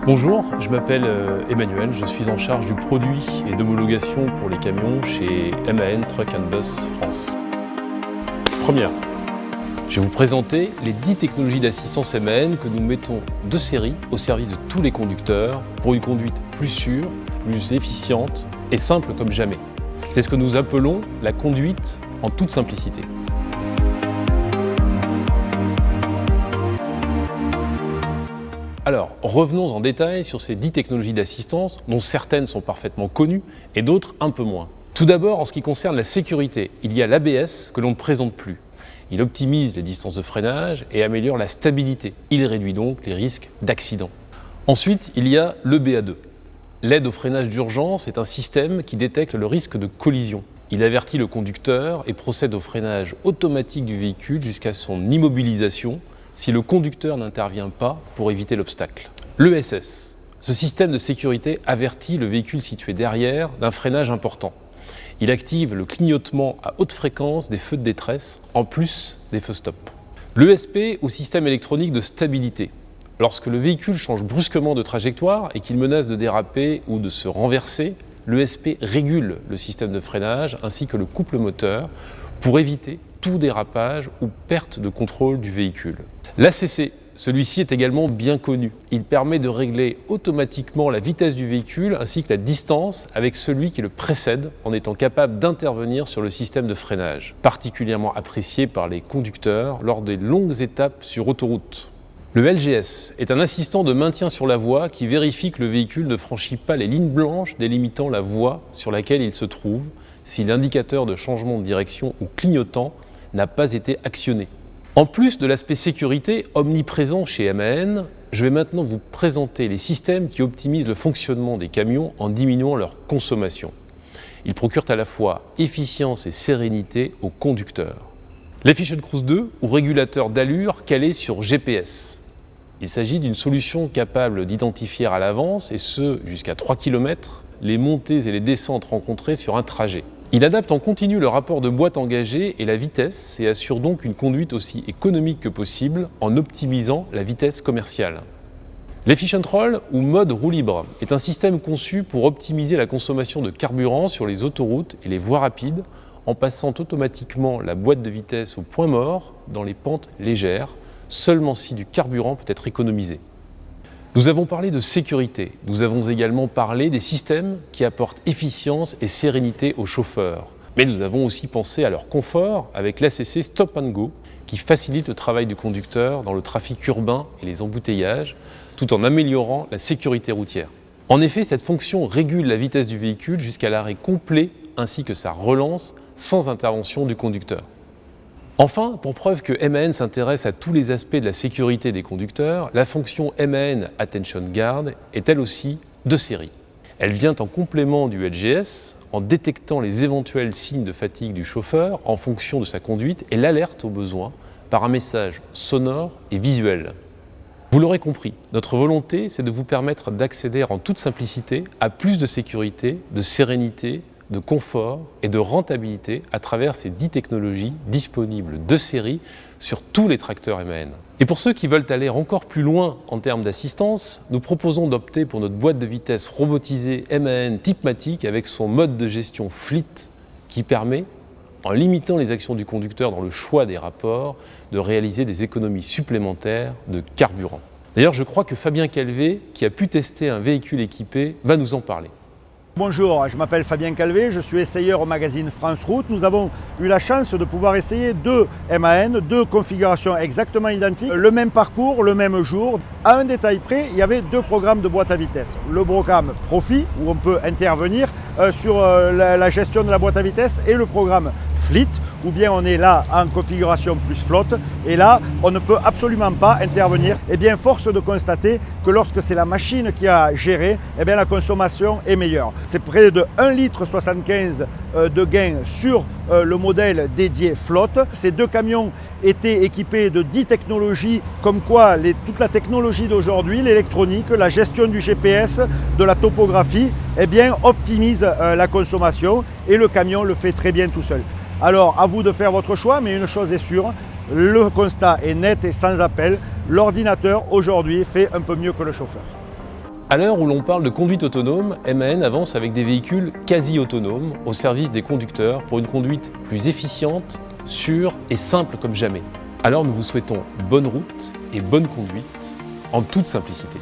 Bonjour, je m'appelle Emmanuel, je suis en charge du produit et d'homologation pour les camions chez MAN Truck & Bus France. Première, je vais vous présenter les 10 technologies d'assistance MAN que nous mettons de série au service de tous les conducteurs pour une conduite plus sûre, plus efficiente et simple comme jamais. C'est ce que nous appelons la conduite en toute simplicité. Alors, revenons en détail sur ces 10 technologies d'assistance, dont certaines sont parfaitement connues et d'autres un peu moins. Tout d'abord, en ce qui concerne la sécurité, il y a l'ABS que l'on ne présente plus. Il optimise les distances de freinage et améliore la stabilité. Il réduit donc les risques d'accident. Ensuite, il y a l'EBA2. L'aide au freinage d'urgence est un système qui détecte le risque de collision. Il avertit le conducteur et procède au freinage automatique du véhicule jusqu'à son immobilisation si le conducteur n'intervient pas pour éviter l'obstacle. L'ESS. Ce système de sécurité avertit le véhicule situé derrière d'un freinage important. Il active le clignotement à haute fréquence des feux de détresse, en plus des feux stop. L'ESP ou système électronique de stabilité. Lorsque le véhicule change brusquement de trajectoire et qu'il menace de déraper ou de se renverser, l'ESP régule le système de freinage ainsi que le couple moteur pour éviter tout dérapage ou perte de contrôle du véhicule. L'ACC, celui-ci est également bien connu. Il permet de régler automatiquement la vitesse du véhicule ainsi que la distance avec celui qui le précède en étant capable d'intervenir sur le système de freinage, particulièrement apprécié par les conducteurs lors des longues étapes sur autoroute. Le LGS est un assistant de maintien sur la voie qui vérifie que le véhicule ne franchit pas les lignes blanches délimitant la voie sur laquelle il se trouve si l'indicateur de changement de direction ou clignotant n'a pas été actionné. En plus de l'aspect sécurité omniprésent chez MAN, je vais maintenant vous présenter les systèmes qui optimisent le fonctionnement des camions en diminuant leur consommation. Ils procurent à la fois efficience et sérénité aux conducteurs. L'Efficient Cruise 2 ou régulateur d'allure calé sur GPS. Il s'agit d'une solution capable d'identifier à l'avance, et ce jusqu'à 3 km, les montées et les descentes rencontrées sur un trajet. Il adapte en continu le rapport de boîte engagée et la vitesse et assure donc une conduite aussi économique que possible en optimisant la vitesse commerciale. L'Efficient Roll ou mode roue libre est un système conçu pour optimiser la consommation de carburant sur les autoroutes et les voies rapides en passant automatiquement la boîte de vitesse au point mort dans les pentes légères, seulement si du carburant peut être économisé. Nous avons parlé de sécurité, nous avons également parlé des systèmes qui apportent efficience et sérénité aux chauffeurs. Mais nous avons aussi pensé à leur confort avec l'ACC Stop & Go qui facilite le travail du conducteur dans le trafic urbain et les embouteillages, tout en améliorant la sécurité routière. En effet, cette fonction régule la vitesse du véhicule jusqu'à l'arrêt complet ainsi que sa relance sans intervention du conducteur. Enfin, pour preuve que MAN s'intéresse à tous les aspects de la sécurité des conducteurs, la fonction MAN Attention Guard est elle aussi de série. Elle vient en complément du LGS en détectant les éventuels signes de fatigue du chauffeur en fonction de sa conduite et l'alerte au besoin par un message sonore et visuel. Vous l'aurez compris, notre volonté, c'est de vous permettre d'accéder en toute simplicité à plus de sécurité, de sérénité, de confort et de rentabilité à travers ces 10 technologies disponibles de série sur tous les tracteurs MAN. Et pour ceux qui veulent aller encore plus loin en termes d'assistance, nous proposons d'opter pour notre boîte de vitesse robotisée MAN Tipmatic avec son mode de gestion Fleet qui permet, en limitant les actions du conducteur dans le choix des rapports, de réaliser des économies supplémentaires de carburant. D'ailleurs, je crois que Fabien Calvé, qui a pu tester un véhicule équipé, va nous en parler. Bonjour, je m'appelle Fabien Calvé, je suis essayeur au magazine France Route. Nous avons eu la chance de pouvoir essayer deux MAN, deux configurations exactement identiques, le même parcours, le même jour. À un détail près, il y avait deux programmes de boîte à vitesse. Le programme Profit, où on peut intervenir sur la gestion de la boîte à vitesse, et le programme Fleet, où bien on est là en configuration plus flotte, et là, on ne peut absolument pas intervenir. Et bien, force de constater que lorsque c'est la machine qui a géré, eh bien, la consommation est meilleure. C'est près de 1,75 litre de gain sur le modèle dédié flotte. Ces deux camions étaient équipés de 10 technologies, comme quoi toute la technologie d'aujourd'hui, l'électronique, la gestion du GPS, de la topographie, eh bien, optimise la consommation et le camion le fait très bien tout seul. Alors, à vous de faire votre choix, mais une chose est sûre, le constat est net et sans appel. L'ordinateur, aujourd'hui, fait un peu mieux que le chauffeur. À l'heure où l'on parle de conduite autonome, MAN avance avec des véhicules quasi autonomes au service des conducteurs pour une conduite plus efficiente, sûre et simple comme jamais. Alors nous vous souhaitons bonne route et bonne conduite en toute simplicité.